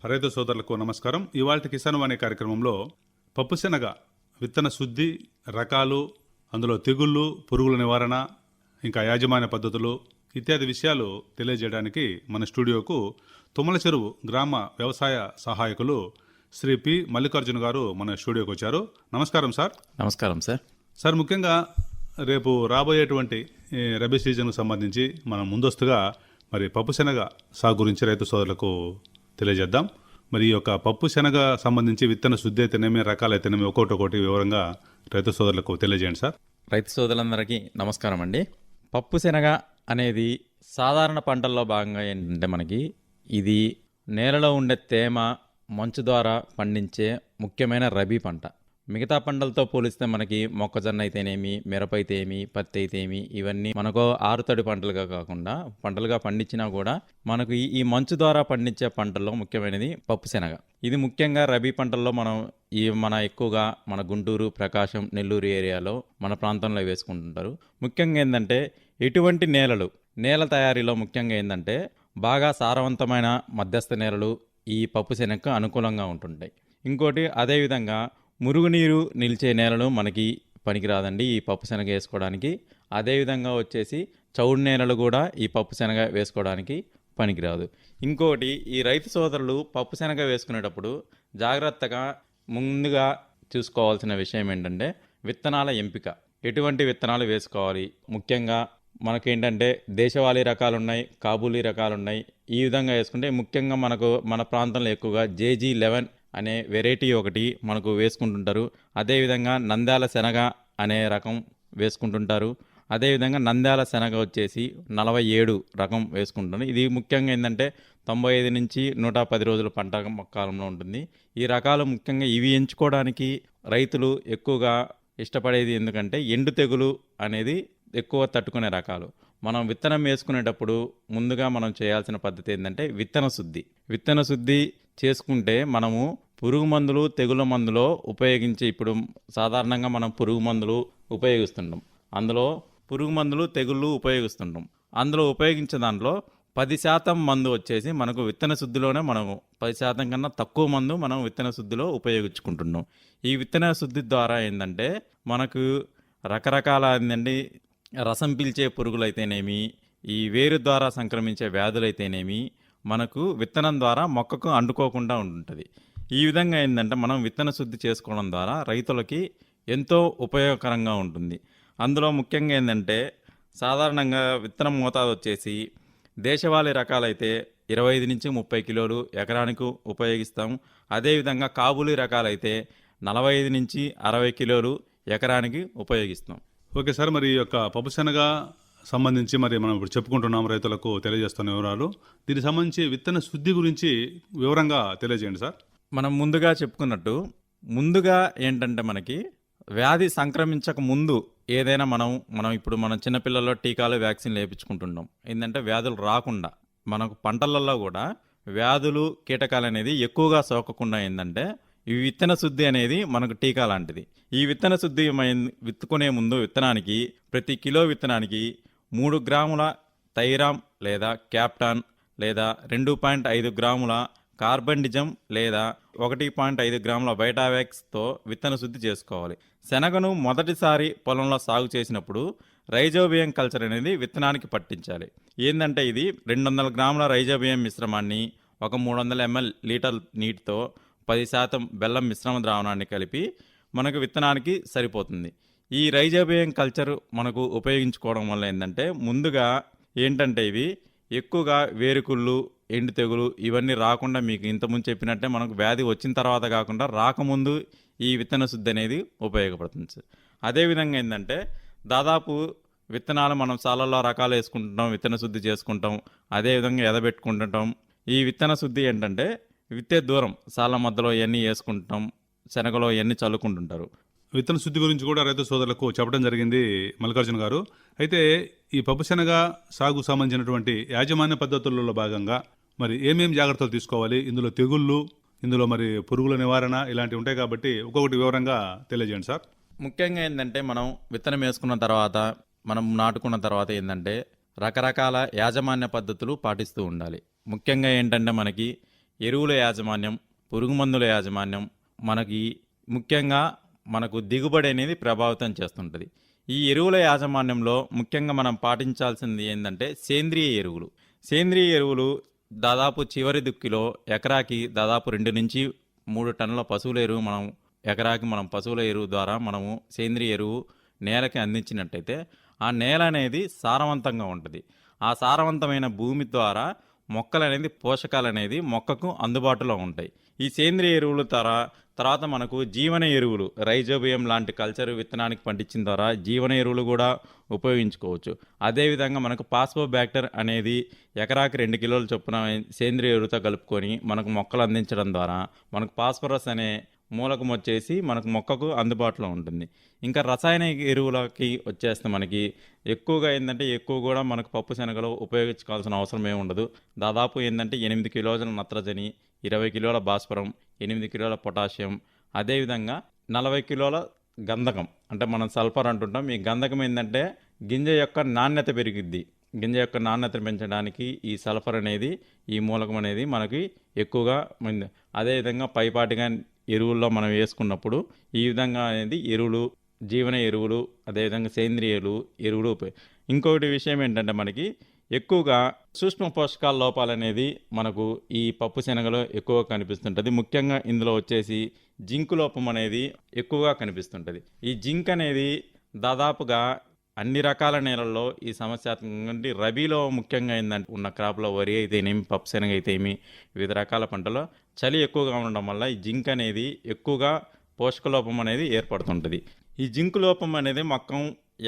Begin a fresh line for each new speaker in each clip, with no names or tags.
రైతు సోదరులకు నమస్కారం. ఇవాళ కిసాన్ వాణి కార్యక్రమంలో పప్పుశనగ విత్తన శుద్ధి, రకాలు, అందులో తెగుళ్ళు, పురుగుల నివారణ, ఇంకా యాజమాన్య పద్ధతులు ఇత్యాది విషయాలు తెలియజేయడానికి మన స్టూడియోకు తుమ్మల చెరువు గ్రామ వ్యవసాయ సహాయకులు శ్రీ పి మల్లికార్జున గారు మన స్టూడియోకి వచ్చారు. నమస్కారం సార్.
నమస్కారం సార్.
సార్, ముఖ్యంగా రేపు రాబోయేటువంటి రబీ సీజన్కు సంబంధించి మనం ముందస్తుగా మరి పప్పుశనగ సాగు గురించి రైతు సోదరులకు తెలియజేద్దాం. మరి ఈ యొక్క పప్పు శనగ సంబంధించి విత్తన శుద్ధి అయితేనేమి, రకాలైతేనేమి ఒక్కొక్కటి వివరంగా రైతు సోదరులకు తెలియజేయండి సార్.
రైతు సోదరులందరికీ నమస్కారం అండి. పప్పు శనగ అనేది సాధారణ పంటల్లో భాగంగా ఏంటంటే మనకి ఇది నేలలో ఉండే తేమ, మంచు ద్వారా పండించే ముఖ్యమైన రబీ పంట. మిగతా పంటలతో పోలిస్తే మనకి మొక్కజొన్న అయితేనేమి, మిరప అయితేమి, పత్తి అయితేమి ఇవన్నీ మనకు ఆరుతడి పంటలుగా కాకుండా పంటలుగా పండించినా కూడా మనకు ఈ మంచు ద్వారా పండించే పంటల్లో ముఖ్యమైనది పప్పు శనగ. ఇది ముఖ్యంగా రబీ పంటల్లో మన ఎక్కువగా మన గుంటూరు, ప్రకాశం, నెల్లూరు ఏరియాలో మన ప్రాంతంలో వేసుకుంటుంటారు. ముఖ్యంగా ఏంటంటే ఎటువంటి నేల తయారీలో ముఖ్యంగా ఏంటంటే బాగా సారవంతమైన మధ్యస్థ నేలలు ఈ పప్పు శనగకు అనుకూలంగా ఉంటుంటాయి. ఇంకోటి అదేవిధంగా మురుగునీరు నిలిచే నేలలు మనకి పనికిరాదండి ఈ పప్పు శనగ వేసుకోవడానికి. అదేవిధంగా వచ్చేసి చౌడు నేలలు కూడా ఈ పప్పు శనగ వేసుకోవడానికి పనికిరాదు. ఇంకోటి ఈ రైతు సోదరులు పప్పు శనగ వేసుకునేటప్పుడు జాగ్రత్తగా ముందుగా చూసుకోవాల్సిన విషయం ఏంటంటే విత్తనాల ఎంపిక. ఎటువంటి విత్తనాలు వేసుకోవాలి? ముఖ్యంగా మనకేంటంటే దేశవాళీ రకాలు ఉన్నాయి, కాబూలీ రకాలు ఉన్నాయి. ఈ విధంగా వేసుకుంటే ముఖ్యంగా మన ప్రాంతంలో ఎక్కువగా JG11 అనే వెరైటీ ఒకటి మనకు వేసుకుంటుంటారు. అదేవిధంగా నంద్యాల శనగ అనే రకం వేసుకుంటుంటారు. అదేవిధంగా నంద్యాల శనగ వచ్చేసి 47 రకం వేసుకుంటారు. ఇది ముఖ్యంగా ఏంటంటే 95 నుంచి 110 రోజుల పంట కాలంలో ఉంటుంది. ఈ రకాలు ముఖ్యంగా ఇవి ఎంచుకోవడానికి రైతులు ఎక్కువగా ఇష్టపడేది ఎందుకంటే ఎండు తెగులు అనేది ఎక్కువ తట్టుకునే రకాలు. మనం విత్తనం వేసుకునేటప్పుడు ముందుగా మనం చేయాల్సిన పద్ధతి ఏంటంటే విత్తన శుద్ధి చేసుకుంటే మనము పురుగు మందులు, తెగుల మందులో ఉపయోగించి ఇప్పుడు సాధారణంగా మనం పురుగు మందులు ఉపయోగిస్తుంటాం. అందులో పురుగు మందులు, తెగుళ్ళు ఉపయోగిస్తుంటాం. అందులో ఉపయోగించే దాంట్లో 10% మందు వచ్చేసి మనకు విత్తన శుద్ధిలోనే మనము 10% కన్నా తక్కువ మందు మనం విత్తన శుద్ధిలో ఉపయోగించుకుంటున్నాం. ఈ విత్తన శుద్ధి ద్వారా ఏంటంటే మనకు రకరకాల ఏంటంటే రసం పీల్చే పురుగులైతేనేమి, ఈ వేరు ద్వారా సంక్రమించే వ్యాధులైతేనేమి మనకు విత్తనం ద్వారా మొక్కకు అంటుకోకుండా ఉంటుంది. ఈ విధంగా ఏంటంటే మనం విత్తన శుద్ధి చేసుకోవడం ద్వారా రైతులకి ఎంతో ఉపయోగకరంగా ఉంటుంది. అందులో ముఖ్యంగా ఏంటంటే సాధారణంగా విత్తనం మోతాదు వచ్చేసి దేశవాళీ రకాలైతే 25 నుంచి 30 కిలోలు ఎకరానికి ఉపయోగిస్తాం. అదేవిధంగా కాబూలీ రకాలైతే 45 నుంచి 60 కిలోలు ఎకరానికి ఉపయోగిస్తాం.
ఓకే సార్, మరి ఈ యొక్క పప్పు శనగ సంబంధించి మరి మనం ఇప్పుడు చెప్పుకుంటున్నాం, రైతులకు తెలియజేస్తున్న వివరాలు. దీనికి సంబంధించి విత్తన శుద్ధి గురించి వివరంగా తెలియజేయండి సార్.
మనం ముందుగా చెప్పుకున్నట్టు ముందుగా ఏంటంటే మనకి వ్యాధి సంక్రమించక ముందు ఏదైనా మనం ఇప్పుడు మన చిన్నపిల్లల్లో టీకాలు, వ్యాక్సిన్లు వేయించుకుంటున్నాం. ఏంటంటే వ్యాధులు రాకుండా మనకు పంటలలో కూడా వ్యాధులు, కీటకాలు అనేది ఎక్కువగా సోకకుండా ఏంటంటే ఈ విత్తన శుద్ధి అనేది మనకు టీకా లాంటిది. ఈ విత్తన శుద్ధి విత్తుకునే ముందు విత్తనానికి ప్రతి కిలో విత్తనానికి 3 గ్రాముల థైరామ్ లేదా క్యాప్టాన్ లేదా 2.5 గ్రాముల కార్బండిజం లేదా 1.5 గ్రాముల వైటావాక్స్తో విత్తన శుద్ధి చేసుకోవాలి. శనగను మొదటిసారి పొలంలో సాగు చేసినప్పుడు రైజోబియం కల్చర్ అనేది విత్తనానికి పట్టించాలి. ఏంటంటే ఇది 200 గ్రాముల రైజోబియం మిశ్రమాన్ని 300 ml లీటర్ నీటితో 10% బెల్లం మిశ్రమ ద్రావణాన్ని కలిపి మనకు విత్తనానికి సరిపోతుంది. ఈ రైజోబియం కల్చర్ మనకు ఉపయోగించుకోవడం వల్ల ఏంటంటే ముందుగా ఏంటంటే ఇవి ఎక్కువగా వేరుకుళ్ళు, ఎండు తెగులు ఇవన్నీ రాకుండా మీకు ఇంతకుముందు చెప్పినట్టే మనకు వ్యాధి వచ్చిన తర్వాత కాకుండా రాకముందు ఈ విత్తన శుద్ధి అనేది ఉపయోగపడుతుంది. అదేవిధంగా ఏంటంటే దాదాపు విత్తనాలు మనం సాలల్లో రకాలు వేసుకుంటాం, విత్తన శుద్ధి చేసుకుంటాం, అదేవిధంగా ఎదబెట్టుకుంటుంటాం. ఈ విత్తన శుద్ధి ఏంటంటే విత్తే దూరం సాల మధ్యలో ఇవన్నీ వేసుకుంటాం, శనగలో ఇవన్నీ చల్లుకుంటుంటారు.
విత్తన శుద్ధి గురించి కూడా రైతు సోదరులకు చెప్పడం జరిగింది మల్లికార్జున గారు. అయితే ఈ పప్పు శనగ సాగు సంబంధించినటువంటి యాజమాన్య పద్ధతులలో భాగంగా మరి ఏమేమి జాగ్రత్తలు తీసుకోవాలి? ఇందులో తెగుళ్ళు, ఇందులో మరి పురుగుల నివారణ ఇలాంటివి ఉంటాయి కాబట్టి ఒక్కొక్కటి వివరంగా తెలియజేయండి సార్.
ముఖ్యంగా ఏంటంటే మనం విత్తనం వేసుకున్న తర్వాత, మనం నాటుకున్న తర్వాత ఏంటంటే రకరకాల యాజమాన్య పద్ధతులు పాటిస్తూ ఉండాలి. ముఖ్యంగా ఏంటంటే మనకి ఎరువుల యాజమాన్యం, పురుగు మందుల యాజమాన్యం మనకి ముఖ్యంగా మనకు దిగుబడి అనేది ప్రభావితం చేస్తుంటుంది. ఈ ఎరువుల యాజమాన్యంలో ముఖ్యంగా మనం పాటించాల్సింది ఏంటంటే సేంద్రియ ఎరువులు దాదాపు చివరి దుక్కిలో ఎకరాకి దాదాపు 2 నుంచి 3 టన్నుల పశువుల ఎరువు మనం పశువుల ఎరువు ద్వారా మనము సేంద్రియ ఎరువు నేలకి అందించినట్టయితే ఆ నేల అనేది సారవంతంగా ఉంటుంది. ఆ సారవంతమైన భూమి ద్వారా మొక్కలు అనేది పోషకాలు అనేది మొక్కకు అందుబాటులో ఉంటాయి. ఈ సేంద్రియ ఎరువుల తర్వాత మనకు జీవన ఎరువులు రైజోబియం లాంటి కల్చర్ విత్తనానికి పండించిన ద్వారా జీవన ఎరువులు కూడా ఉపయోగించుకోవచ్చు. అదేవిధంగా మనకు పాస్పోబ్యాక్టర్ అనేది ఎకరాకి 2 కిలోల చొప్పున సేంద్రియ ఎరువుతో కలుపుకొని మనకు మొక్కలు అందించడం ద్వారా మనకు పాస్పరస్ అనే మూలకం వచ్చేసి మనకు మొక్కకు అందుబాటులో ఉంటుంది. ఇంకా రసాయనిక ఎరువులకి వచ్చేస్తే మనకి ఎక్కువగా ఏంటంటే ఎక్కువ కూడా మనకు పప్పు శనగలో ఉపయోగించుకోవాల్సిన అవసరం ఏమి ఉండదు. దాదాపు ఏంటంటే 8 కిలోల నత్రజని, 20 కిలోల భాస్వరం, 8 కిలోల పొటాషియం, అదేవిధంగా 40 కిలోల గంధకం అంటే మనం సల్ఫర్ అంటుంటాం. ఈ గంధకం ఏంటంటే గింజ యొక్క నాణ్యత పెరిగిద్ది. గింజ యొక్క నాణ్యత పెంచడానికి ఈ సల్ఫర్ అనేది ఈ మూలకం అనేది మనకి ఎక్కువగా అదేవిధంగా పైపాటిగా ఎరువుల్లో మనం వేసుకున్నప్పుడు ఈ విధంగా అనేది ఎరువులు, జీవన ఎరువులు, అదేవిధంగా సేంద్రియ ఎరువులు ఇంకొకటి విషయం ఏంటంటే మనకి ఎక్కువగా సూక్ష్మ పోషకాల లోపాలు అనేది మనకు ఈ పప్పు శనగలో ఎక్కువగా కనిపిస్తుంటుంది. ముఖ్యంగా ఇందులో వచ్చేసి జింక్ లోపం అనేది ఎక్కువగా కనిపిస్తుంటుంది. ఈ జింక్ అనేది దాదాపుగా అన్ని రకాల నేలల్లో ఈ సమస్యాత్మకంగా రబీలో ముఖ్యంగా ఏంటంటే ఉన్న క్రాప్లో వరి అయితేనేమి, పప్పు శనగ అయితేమి, వివిధ రకాల పంటలో చలి ఎక్కువగా ఉండడం వల్ల ఈ జింక్ అనేది ఎక్కువగా పోషక లోపం అనేది ఏర్పడుతుంటుంది. ఈ జింక్ లోపం అనేది మొక్కం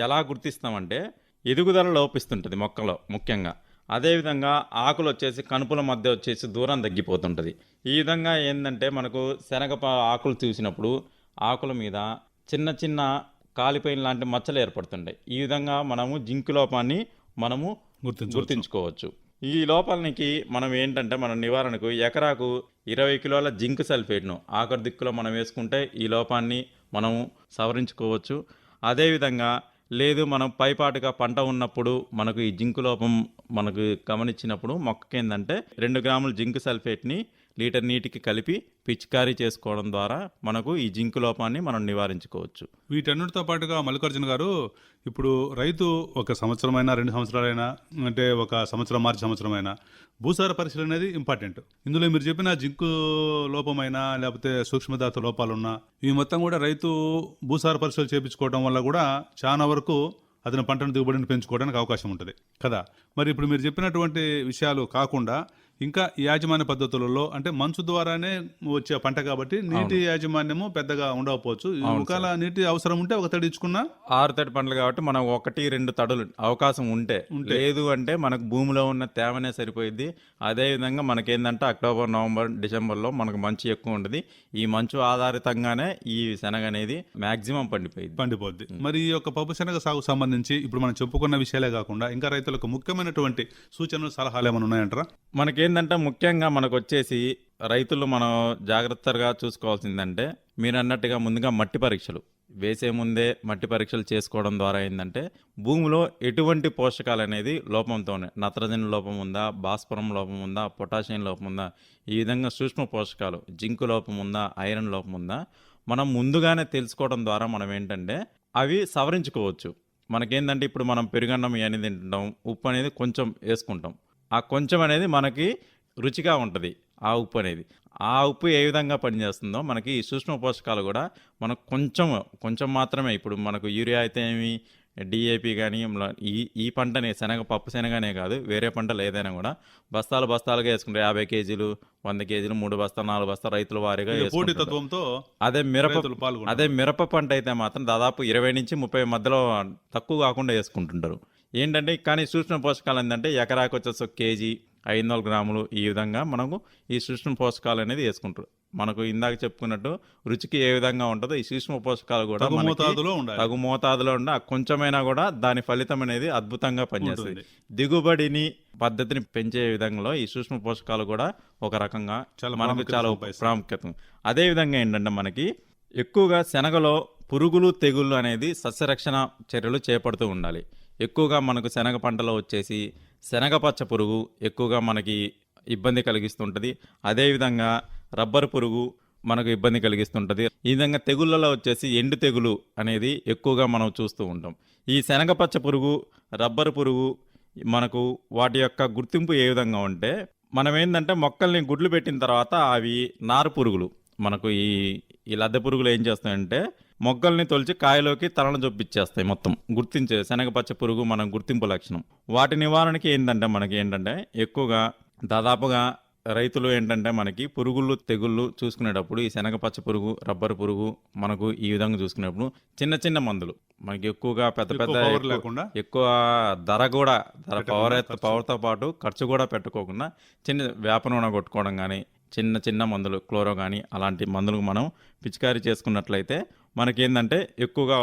ఎలా గుర్తిస్తామంటే ఎదుగుదల లోపిస్తుంటుంది మొక్కలో ముఖ్యంగా. అదేవిధంగా ఆకులు వచ్చేసి కనుపుల మధ్య వచ్చేసి దూరం తగ్గిపోతుంటుంది. ఈ విధంగా ఏంటంటే మనకు శనగ ఆకులు చూసినప్పుడు ఆకుల మీద చిన్న చిన్న కాలిపోయిన లాంటి మచ్చలు ఏర్పడుతుంటాయి. ఈ విధంగా మనము జింక్ లోపాన్ని మనము గుర్తించుకోవచ్చు. ఈ లోపాలకి మనం ఏంటంటే మన నివారణకు ఎకరాకు 20 కిలోల జింక్ సల్ఫేట్ను ఆఖరి దిక్కులో మనం వేసుకుంటే ఈ లోపాన్ని మనము సవరించుకోవచ్చు. అదేవిధంగా లేదు మనం పైపాటుగా పంట ఉన్నప్పుడు మనకు ఈ జింక్ లోపం మనకు గమనించినప్పుడు మొక్కకి ఏంటంటే 2 గ్రాముల జింక్ సల్ఫేట్ని లీటర్ నీటికి కలిపి పిచికారీ చేసుకోవడం ద్వారా మనకు ఈ జింక్ లోపాన్ని మనం నివారించుకోవచ్చు.
వీటన్నిటితో పాటుగా మల్లికార్జున గారు, ఇప్పుడు రైతు 1 సంవత్సరమైనా 2 సంవత్సరాలైనా అంటే 1 సంవత్సరం మార్చి సంవత్సరమైనా భూసార పరీక్షలు అనేది ఇంపార్టెంట్. ఇందులో మీరు చెప్పిన జింకు లోపమైనా లేకపోతే సూక్ష్మధాతు లోపాలున్నా ఇవి మొత్తం కూడా రైతు భూసార పరీక్షలు చేయించుకోవడం వల్ల కూడా చాలా వరకు అతని పంటను దిగుబడిని పెంచుకోవడానికి అవకాశం ఉంటుంది కదా. మరి ఇప్పుడు మీరు చెప్పినటువంటి విషయాలు కాకుండా ఇంకా యాజమాన్య పద్ధతులలో అంటే మంచు ద్వారానే వచ్చే పంట కాబట్టి నీటి యాజమాన్యము పెద్దగా ఉండకపోవచ్చు. ఒకవేళ నీటి అవసరం ఉంటే ఒక తడి ఇచ్చుకున్నా
6 తడి పంటలు కాబట్టి మనం 1-2 తడులు అవకాశం ఉంటే లేదు అంటే మనకు భూమిలో ఉన్న తేమనే సరిపోయింది. అదేవిధంగా మనకేందంటే అక్టోబర్, నవంబర్, డిసెంబర్లో మనకు మంచు ఎక్కువ ఉంటుంది. ఈ మంచు ఆధారితంగానే ఈ శనగ అనేది మాక్సిమం పండిపోద్ది.
మరి ఈ యొక్క పప్పు శనగ సాగు సంబంధించి ఇప్పుడు మనం చెప్పుకున్న విషయాలే కాకుండా ఇంకా రైతులకు ముఖ్యమైనటువంటి సూచనలు, సలహాలు ఏమైనా ఉన్నాయంటారా?
మనకేందంటే ముఖ్యంగా మనకు వచ్చేసి రైతులు మనం జాగ్రత్తగా చూసుకోవాల్సిందంటే మీరు అన్నట్టుగా ముందుగా మట్టి పరీక్షలు వేసే ముందే మట్టి పరీక్షలు చేసుకోవడం ద్వారా ఏంటంటే భూమిలో ఎటువంటి పోషకాలు అనేది లోపంతోనే నత్రజని లోపం ఉందా, భాస్వరం లోపం ఉందా, పొటాషియం లోపం ఉందా, ఈ విధంగా సూక్ష్మ పోషకాలు జింకు లోపం ఉందా, ఐరన్ లోపం ఉందా మనం ముందుగానే తెలుసుకోవడం ద్వారా మనం ఏంటంటే అవి సవరించుకోవచ్చు. మనకేంటంటే ఇప్పుడు మనం పెరుగన్నం ఇవన్నీ తింటాం, ఉప్పు అనేది కొంచెం వేసుకుంటాం. ఆ కొంచెం అనేది మనకి రుచిగా ఉంటుంది. ఆ ఉప్పు అనేది ఆ ఉప్పు ఏ విధంగా పనిచేస్తుందో మనకి ఈ సూక్ష్మ పోషకాలు కూడా మనకు కొంచెం మాత్రమే. ఇప్పుడు మనకు యూరియా అయితే ఏమి, డిఏపి కానీ ఈ పంటనే పప్పు శనగనే కాదు వేరే పంటలు ఏదైనా కూడా బస్తాలుగా వేసుకుంటారు. 50 కేజీలు, 100 కేజీలు, 3 బస్తాలు, 4 బస్తాలు రైతుల వారీగా
పోటీతత్వంతో.
అదే మిరప పంట అయితే మాత్రం దాదాపు 20 నుంచి 30 మధ్యలో తక్కువ కాకుండా వేసుకుంటుంటారు. ఏంటంటే కానీ సూక్ష్మ పోషకాలు ఏంటంటే ఎకరాకు వచ్చేసి 1 కేజీ 500 గ్రాములు ఈ విధంగా మనకు ఈ సూక్ష్మ పోషకాలు అనేది వేసుకుంటారు. మనకు ఇందాక చెప్పుకున్నట్టు రుచికి ఏ విధంగా ఉంటుందో ఈ సూక్ష్మ పోషకాలు కూడా తగు మోతాదులో ఉండే కొంచెమైనా కూడా దాని ఫలితం అనేది అద్భుతంగా పనిచేస్తుంది. దిగుబడిని పద్ధతిని పెంచే విధంగా ఈ సూక్ష్మ పోషకాలు కూడా ఒక రకంగా మనకు చాలా ప్రాముఖ్యత. అదేవిధంగా ఏంటంటే మనకి ఎక్కువగా శనగలో పురుగులు, తెగుళ్ళు అనేది సస్యరక్షణ చర్యలు చేపడుతూ ఉండాలి. ఎక్కువగా మనకు శనగ పంటలో వచ్చేసి శనగపచ్చ పురుగు ఎక్కువగా మనకి ఇబ్బంది కలిగిస్తుంటుంది. అదేవిధంగా రబ్బరు పురుగు మనకు ఇబ్బంది కలిగిస్తుంటుంది. ఈ విధంగా తెగుళ్ళలో వచ్చేసి ఎండు తెగులు అనేది ఎక్కువగా మనం చూస్తూ ఉంటాం. ఈ శనగపచ్చ పురుగు, రబ్బరు పురుగు మనకు వాటి యొక్క గుర్తింపు ఏ విధంగా ఉంటే, మనం ఏందంటే మొక్కల్ని గుడ్లు పెట్టిన తర్వాత అవి నారు పురుగులు మనకు ఈ లద్దె పురుగులు ఏం చేస్తాయంటే మొగ్గల్ని తొలిచి కాయలోకి తలను జొప్పిచ్చేస్తాయి మొత్తం. గుర్తించే శనగపచ్చ పురుగు మన గుర్తింపు లక్షణం. వాటి నివారణకి ఏంటంటే మనకి ఏంటంటే ఎక్కువగా దాదాపుగా రైతులు ఏంటంటే మనకి పురుగులు తెగుళ్ళు చూసుకునేటప్పుడు ఈ శనగపచ్చ పురుగు, రబ్బరు పురుగు మనకు ఈ విధంగా చూసుకునేటప్పుడు చిన్న చిన్న మందులు మనకి ఎక్కువగా పెద్ద పెద్ద
పవర్ లేకుండా
ఎక్కువ ధర కూడా పవర్తో పాటు ఖర్చు కూడా పెట్టుకోకుండా చిన్న వేప నూనె కొట్టుకోవడం కానీ, చిన్న చిన్న మందులు క్లోరో కానీ అలాంటి మందులు మనం పిచికారీ చేసుకున్నట్లయితే మనకేందంటే ఎక్కువగా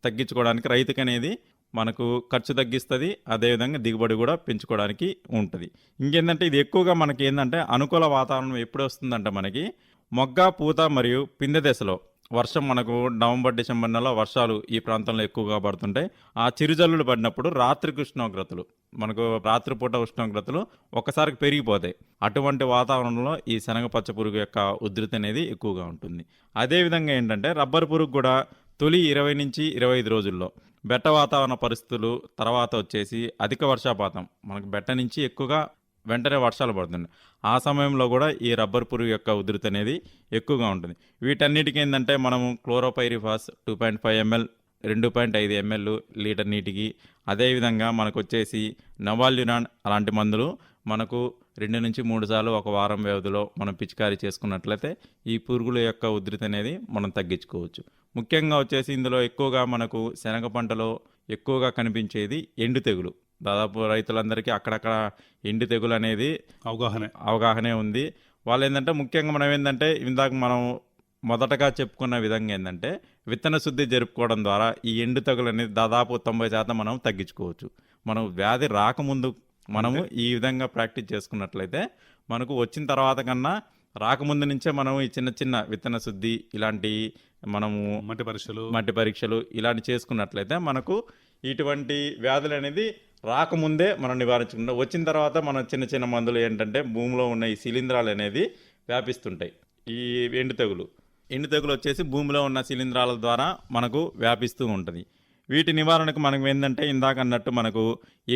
తగ్గించుకోవడానికి రైతుకి అనేది మనకు ఖర్చు తగ్గిస్తుంది. అదేవిధంగా దిగుబడి కూడా పెంచుకోవడానికి ఉంటుంది. ఇంకేంటంటే ఇది ఎక్కువగా మనకి ఏంటంటే అనుకూల వాతావరణం ఎప్పుడు వస్తుందంటే మనకి మొగ్గ, పూత మరియు పిందె దశలో వర్షం మనకు నవంబర్, డిసెంబర్ నెలలో వర్షాలు ఈ ప్రాంతంలో ఎక్కువగా పడుతుంటాయి. ఆ చిరుజల్లులు పడినప్పుడు రాత్రికి ఉష్ణోగ్రతలు మనకు రాత్రిపూట ఉష్ణోగ్రతలు ఒకసారికి పెరిగిపోతాయి. అటువంటి వాతావరణంలో ఈ శనగపచ్చ పురుగు యొక్క ఉధృతి అనేది ఎక్కువగా ఉంటుంది. అదేవిధంగా ఏంటంటే రబ్బర్ పురుగు కూడా తొలి 20 నుంచి 25 రోజుల్లో బెట్ట వాతావరణ పరిస్థితులు తర్వాత వచ్చేసి అధిక వర్షపాతం మనకు బెట్ట నుంచి ఎక్కువగా వెంటనే వర్షాలు పడుతుంది. ఆ సమయంలో కూడా ఈ రబ్బర్ పురుగు యొక్క ఉధృతి అనేది ఎక్కువగా ఉంటుంది. వీటన్నిటికీ ఏంటంటే మనము క్లోరోపైరిఫాస్ 2.5 ml 2.5 ml లీటర్ నీటికి, అదేవిధంగా మనకు వచ్చేసి నవాల్యునాన్ అలాంటి మందులు మనకు 2 నుంచి 3 సార్లు ఒక వారం వ్యవధిలో మనం పిచికారీ చేసుకున్నట్లయితే ఈ పురుగుల యొక్క ఉధృతి అనేది మనం తగ్గించుకోవచ్చు. ముఖ్యంగా వచ్చేసి ఇందులో ఎక్కువగా మనకు శనగ పంటలో ఎక్కువగా కనిపించేది ఎండు తెగులు. దాదాపు రైతులందరికీ అక్కడక్కడ ఎండు తెగులు అనేది అవగాహనే ఉంది. వాళ్ళు ఏంటంటే ముఖ్యంగా మనం ఏంటంటే ఇందాక మనం మొదటగా చెప్పుకున్న విధంగా ఏంటంటే విత్తన శుద్ధి జరుపుకోవడం ద్వారా ఈ ఎండు తెగులు అనేది దాదాపు 90% మనం తగ్గించుకోవచ్చు. మనం వ్యాధి రాకముందు మనము ఈ విధంగా ప్రాక్టీస్ చేసుకున్నట్లయితే మనకు వచ్చిన తర్వాత కన్నా రాకముందు నుంచే మనం ఈ చిన్న చిన్న విత్తన శుద్ధి ఇలాంటి మనము మట్టి పరీక్షలు ఇలాంటి చేసుకున్నట్లయితే మనకు ఇటువంటి వ్యాధులు అనేది రాకముందే మనం నివారించకుండా వచ్చిన తర్వాత మనం చిన్న చిన్న మందులు ఏంటంటే భూమిలో ఉన్న ఈ శిలీంధ్రాలు అనేది వ్యాపిస్తుంటాయి. ఈ ఎండు తెగులు వచ్చేసి భూమిలో ఉన్న శిలీంధ్రాల ద్వారా మనకు వ్యాపిస్తూ ఉంటుంది. వీటి నివారణకు మనకు ఏంటంటే ఇందాక అన్నట్టు మనకు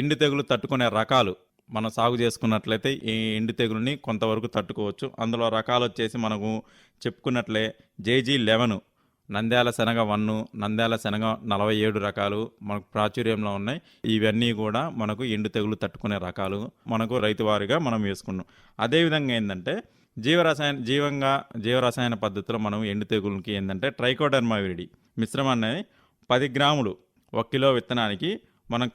ఎండు తెగులు తట్టుకునే రకాలు మనం సాగు చేసుకున్నట్లయితే ఈ ఎండు తెగులుని కొంతవరకు తట్టుకోవచ్చు. అందులో రకాలు వచ్చేసి మనకు చెప్పుకున్నట్లే JG11, నంద్యాల శనగ 1, నంద్యాల శనగ 47 రకాలు మనకు ప్రాచుర్యంలో ఉన్నాయి. ఇవన్నీ కూడా మనకు ఎండు తెగులు తట్టుకునే రకాలు మనకు రైతువారిగా మనం వేసుకున్నాం. అదేవిధంగా ఏంటంటే జీవరసాయన పద్ధతిలో మనం ఎండు తెగులకి ఏంటంటే ట్రైకోడర్మా విరిడి మిశ్రమాన్ని 10 గ్రాములు 1 కిలో విత్తనానికి మనం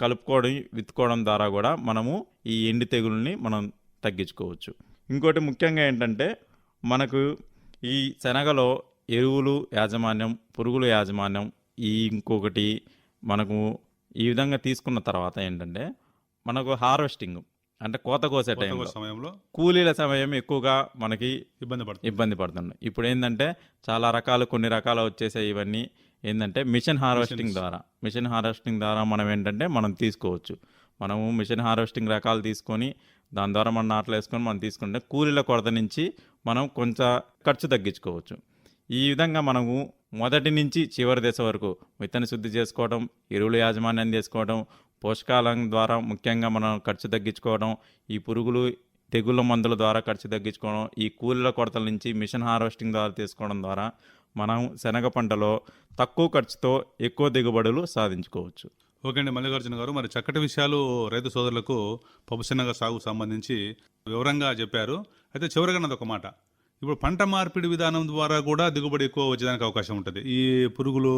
విత్తుకోవడం ద్వారా కూడా మనము ఈ ఎండు తెగుల్ని మనం తగ్గించుకోవచ్చు. ఇంకోటి ముఖ్యంగా ఏంటంటే మనకు ఈ శనగలో ఎరువులు యాజమాన్యం, పురుగుల యాజమాన్యం ఇంకొకటి మనకు ఈ విధంగా తీసుకున్న తర్వాత ఏంటంటే మనకు హార్వెస్టింగ్ అంటే కోత కోసే సమయంలో కూలీల సమయం ఎక్కువగా మనకి ఇబ్బంది పడుతుంది. ఇప్పుడు ఏంటంటే కొన్ని రకాలు వచ్చేసాయి. ఇవన్నీ ఏంటంటే మిషన్ హార్వెస్టింగ్ ద్వారా మనం ఏంటంటే మనం తీసుకోవచ్చు. మనము మిషన్ హార్వెస్టింగ్ రకాలు తీసుకొని దాని ద్వారా మనం నాట్లు వేసుకొని మనం తీసుకుంటే కూలీల కొరత నుంచి మనం కొంచెం ఖర్చు తగ్గించుకోవచ్చు. ఈ విధంగా మనము మొదటి నుంచి చివరి దశ వరకు విత్తన శుద్ధి చేసుకోవడం, ఎరువుల యాజమాన్యం చేసుకోవడం, పోషకాల ద్వారా ముఖ్యంగా మనం ఖర్చు తగ్గించుకోవడం, ఈ పురుగులు తెగుళ్ళ మందుల ద్వారా ఖర్చు తగ్గించుకోవడం, ఈ కూలీల కొరతల నుంచి మిషన్ హార్వెస్టింగ్ ద్వారా తీసుకోవడం ద్వారా మనం శనగ పంటలో తక్కువ ఖర్చుతో ఎక్కువ దిగుబడులు సాధించుకోవచ్చు.
ఓకే అండి మల్లికార్జున గారు, మరి చక్కటి విషయాలు రైతు సోదరులకు పప్పు శనగ సాగు సంబంధించి వివరంగా చెప్పారు. అయితే చివరిగా నాది ఒక మాట, ఇప్పుడు పంట మార్పిడి విధానం ద్వారా కూడా దిగుబడి ఎక్కువ వచ్చేదానికి అవకాశం ఉంటుంది. ఈ పురుగులు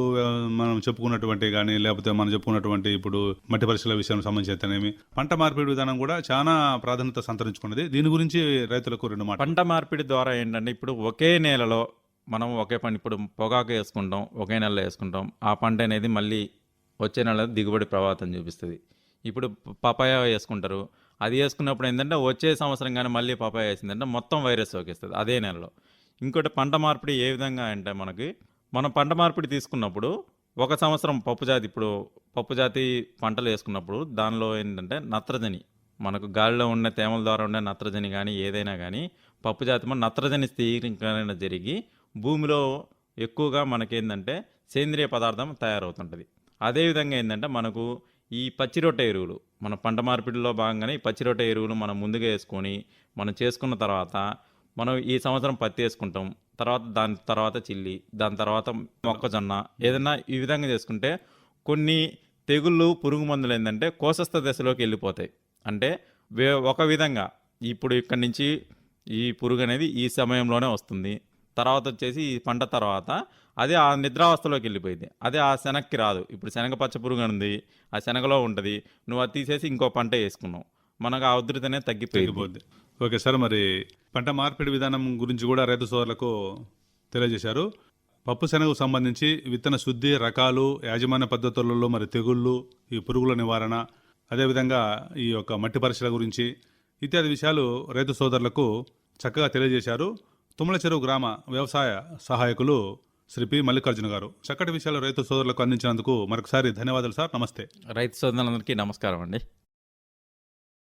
మనం చెప్పుకున్నటువంటి కానీ లేకపోతే మనం చెప్పుకున్నటువంటి ఇప్పుడు మట్టి పరీక్షల విషయం సంబంధించి పంట మార్పిడి విధానం కూడా చాలా ప్రాధాన్యత సంతరించుకున్నది. దీని గురించి రైతులకు 2 మాటలు.
పంట మార్పిడి ద్వారా ఏంటంటే ఇప్పుడు ఒకే నేలలో మనం ఒకే పంట ఇప్పుడు పొగాకు వేసుకుంటాం, ఒకే నెలలో వేసుకుంటాం. ఆ పంట అనేది మళ్ళీ వచ్చే నెల దిగుబడి ప్రభావితం చూపిస్తుంది. ఇప్పుడు పపాయ వేసుకుంటారు, అది వేసుకున్నప్పుడు ఏంటంటే వచ్చే సంవత్సరం కానీ మళ్ళీ పపాయ వేసిందంటే మొత్తం వైరస్ సోకిస్తుంది అదే నెలలో. ఇంకోటి పంట మార్పిడి ఏ విధంగా అంటే మనం పంట మార్పిడి తీసుకున్నప్పుడు ఒక సంవత్సరం పప్పు జాతి పంటలు వేసుకున్నప్పుడు దానిలో ఏంటంటే నత్రజని మనకు గాలిలో ఉండే తేమల ద్వారా ఉండే నత్రజని కానీ ఏదైనా కానీ పప్పు జాతి నత్రజని స్థిరీకరణ జరిగి భూమిలో ఎక్కువగా మనకేందంటే సేంద్రియ పదార్థం తయారవుతుంటుంది. అదేవిధంగా ఏంటంటే మనకు ఈ పచ్చిరొట్ట ఎరువులు మన పంట మార్పిడిలో భాగంగానే ఈ పచ్చిరొట్ట ఎరువులు మనం ముందుగా వేసుకొని మనం చేసుకున్న తర్వాత మనం ఈ సంవత్సరం పత్తి వేసుకుంటాం, దాని తర్వాత చిల్లి, దాని తర్వాత మొక్కజొన్న ఏదైనా ఈ విధంగా చేసుకుంటే కొన్ని తెగుళ్ళు పురుగు మందులు ఏంటంటే కోశస్థ దశలోకి వెళ్ళిపోతాయి. అంటే ఒక విధంగా ఇప్పుడు ఇక్కడి నుంచి ఈ పురుగు అనేది ఈ సమయంలోనే వస్తుంది, తర్వాత వచ్చేసి ఈ పంట తర్వాత అదే ఆ నిద్రావస్థలోకి వెళ్ళిపోయింది, అదే ఆ శనక్కి రాదు. ఇప్పుడు శనగ పచ్చ పురుగు ఉంది, ఆ శనగలో ఉంటుంది, నువ్వు అది తీసేసి ఇంకో పంట వేసుకున్నావు, మనకు ఆ ఉధృతి అనేది తగ్గిపోయింది.
ఓకే సార్, మరి పంట మార్పిడి విధానం గురించి కూడా రైతు సోదరులకు తెలియజేశారు. పప్పు శనగకు సంబంధించి విత్తన శుద్ధి, రకాలు, యాజమాన్య పద్ధతులలో మరి తెగుళ్ళు, ఈ పురుగుల నివారణ, అదేవిధంగా ఈ యొక్క మట్టి పరీక్షల గురించి ఇత్యాది విషయాలు రైతు సోదరులకు చక్కగా తెలియజేశారు. తుమ్మల చెరువు గ్రామ వ్యవసాయ సహాయకులు శ్రీ పి మల్లికార్జున గారు చక్కటి విషయాలు రైతు సోదరులకు అందించినందుకు మరొకసారి ధన్యవాదాలు సార్. నమస్తే.
రైతు సోదరులందరికీ నమస్కారం అండి.